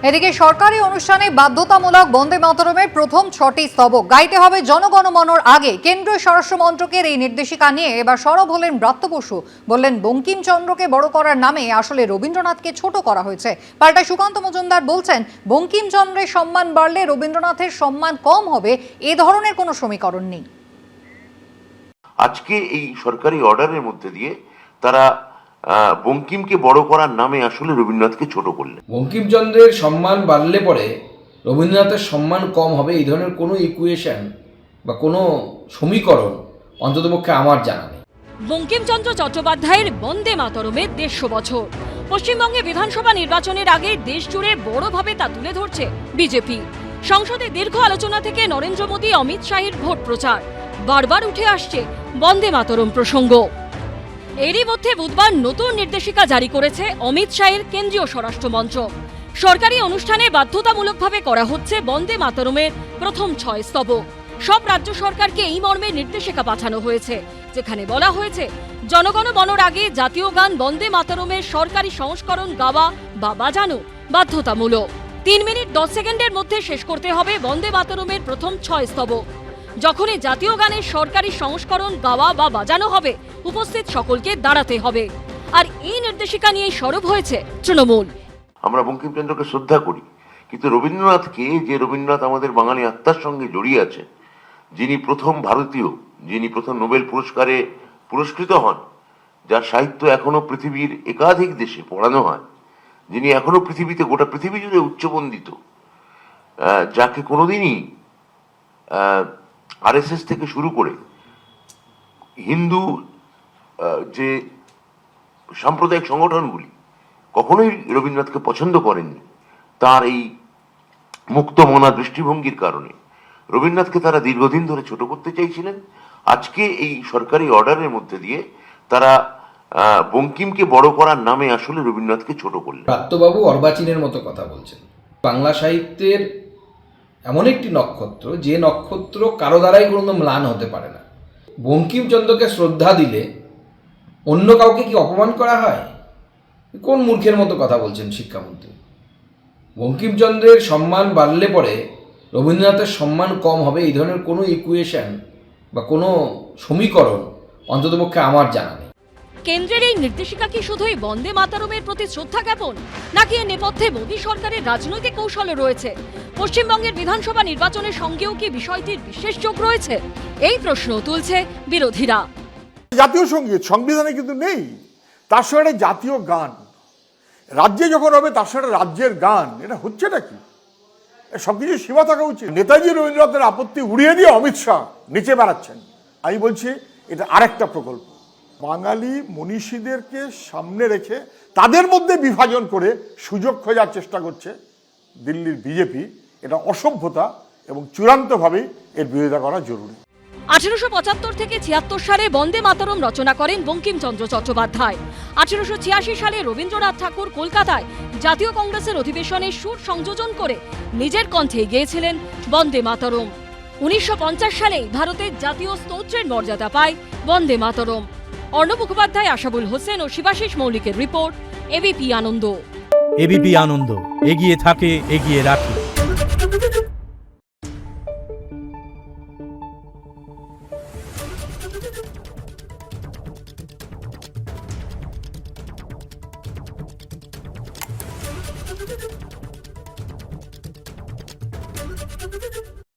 এদিকে সরকারি অনুষ্ঠানে বাধ্যতামূলক বন্দে মাতরমের প্রথম 6টি স্তবক গাইতে হবে জনগণমনর আগে। কেন্দ্রীয় স্বরাষ্ট্র মন্ত্রকের এই নির্দেশিকা নিয়ে এবার সরব হলেন ব্রাত্য বসু। বললেন, বঙ্কিমচন্দ্রকে বড় করার নামে আসলে রবীন্দ্রনাথকে ছোট করা হয়েছে। পাল্টায় সুকান্ত মজুমদার বলছেন, বঙ্কিমচন্দ্রের সম্মান বাড়লে রবীন্দ্রনাথের সম্মান কম হবে, এ ধরনের কোনো সমীকরণ নেই। আজকে এই সরকারি অর্ডারের মধ্যে দিয়ে তারা বঙ্কিমকে বড় করার নামে আসলে রবীন্দ্রনাথকে ছোট করলেন। বঙ্কিমচন্দ্রের সম্মান বাড়লে পরে রবীন্দ্রনাথের সম্মান কম হবে, এই ধরনের কোনো ইকুয়েশন বা কোনো সমীকরণ অন্ততপক্ষে আমার জানা নেই। বঙ্কিমচন্দ্র চট্টোপাধ্যায়ের বন্দে মাতরমে 150 বছর। পশ্চিমবঙ্গে বিধানসভা নির্বাচনের আগে দেশ জুড়ে বড়ভাবে তা তুলে ধরছে বিজেপি। সংসদে দীর্ঘ আলোচনা থেকে নরেন্দ্র মোদী, অমিত শাহের ভোট প্রচার, বারবার উঠে আসছে বন্দে মাতরম প্রসঙ্গ। এরই মধ্যে বুধবার নতুন নির্দেশিকা জারি করেছে অমিত শাহের কেন্দ্রীয় স্বরাষ্ট্র মন্ত্রক। সরকারি অনুষ্ঠানে বাধ্যতামূলকভাবে করা হচ্ছে বন্দে মাতরমের প্রথম 6 স্তবক। সব রাজ্য সরকারকে এই মর্মে নির্দেশিকা পাঠানো হয়েছে, যেখানে বলা হয়েছে জনগণমনর আগে জাতীয় গান বন্দে মাতরমের সরকারি সংস্করণ গাওয়া বা বাজানো বাধ্যতামূলক। 3 মিনিট 10 সেকেন্ডের মধ্যে শেষ করতে হবে বন্দে মাতরমের প্রথম 6 স্তবক। যখনই জাতীয় গানের সরকারি সংস্করণ গাওয়া বা বাজানো হবে, উপস্থিত সকলকে দাঁড়াতে হবে। আর এই নির্দেশিকা নিয়ে সরব হয়েছে তৃণমূল। আমরা বঙ্কিমচন্দ্রকে শ্রদ্ধা করি, কিন্তু রবীন্দ্রনাথকে, যে রবীন্দ্রনাথ আমাদের বাঙালি আত্মার সঙ্গে জড়িয়ে আছে, যিনি প্রথম ভারতীয়, যিনি প্রথম নোবেল পুরস্কারে পুরস্কৃত হন, যার সাহিত্য এখনো পৃথিবীর একাধিক দেশে পড়ানো হয়, যিনি এখনো পৃথিবীতে, গোটা পৃথিবী জুড়ে উচ্চবন্দিত, যাকে কোনোদিনই আরএসএস থেকে শুরু করে হিন্দু যে সাম্প্রদায়িক সংগঠনগুলি কখনোই রবীন্দ্রনাথকে পছন্দ করেননি, তার এই মুক্ত মনা দৃষ্টিভঙ্গির কারণে রবীন্দ্রনাথকে তারা দীর্ঘদিন ধরে ছোট করতে চাইছিলেন। আজকে এই সরকারি অর্ডারের মধ্যে দিয়ে তারা বঙ্কিমকে বড় করার নামে আসলে রবীন্দ্রনাথকে ছোট করলেন। ব্রাত্যবাবু অর্বাচীনের মতো কথা বলছেন। বাংলা সাহিত্যের এমন একটি নক্ষত্র, যে নক্ষত্র কারো দ্বারাই কোনো ম্লান হতে পারে না। বঙ্কিমচন্দ্রকে শ্রদ্ধা দিলে অন্য কাউকে কি অপমান করা হয়? কোন মূর্খের মতো কথা বলছেন শিক্ষামন্ত্রী? বঙ্কিমচন্দ্রের সম্মান বাড়লে পরে রবীন্দ্রনাথের সম্মান কম হবে, এই ধরনের কোনো ইকুয়েশন বা কোনো সমীকরণ অন্ততপক্ষে আমার জানা নেই। কেন্দ্রের এই নির্দেশিকা কি শুধুই বন্দে মাতরমের প্রতি শ্রদ্ধা জ্ঞাপন, নাকি এর নেপথ্যে মোদী সরকারের রাজনৈতিক কৌশলও রয়েছে? পশ্চিমবঙ্গের বিধানসভা নির্বাচনের সঙ্গেও কি বিষয়টির বিশেষ যোগ রয়েছে? এই প্রশ্ন তুলছে বিরোধীরা। জাতীয় সঙ্গীত সংবিধানে কিন্তু নেই, তার সঙ্গে জাতীয় গান রাজ্যে যখন হবে, তার সঙ্গে রাজ্যের গান, এটা হচ্ছে নাকি? সবকিছু সীমা থাকা উচিত। নেতাজি রবীন্দ্রনাথের আপত্তি উড়িয়ে দিয়ে অমিত শাহ নিচে বেড়াচ্ছেন। আমি বলছি এটা আরেকটা প্রকল্প। বাঙালি মনীষীদেরকে সামনে রেখে তাদের মধ্যে বিভাজন করে সুযোগ খোঁজার চেষ্টা করছে দিল্লির বিজেপি। এটা অসভ্যতা এবং চূড়ান্তভাবেই এর বিরোধিতা করা জরুরি। 1875 থেকে 76 সালে বন্দে মাতরম রচনা করেন বঙ্কিমচন্দ্র চট্টোপাধ্যায়। 1886 সালে রবীন্দ্রনাথ ঠাকুর কলকাতায় জাতীয় কংগ্রেসের অধিবেশনে সুর সংযোজন করে নিজের কণ্ঠে গেয়েছিলেন বন্দে মাতরম। 1950 সালে ভারতের জাতীয় স্তোত্রের মর্যাদা পায় বন্দে মাতরম। অর্ণব মুখোপাধ্যায়, আশাবুল হোসেন ও শিবাশিস মৌলিকের রিপোর্ট, এবিপি আনন্দ। এবিপি আনন্দ, এগিয়ে থাকে, এগিয়ে রাখে।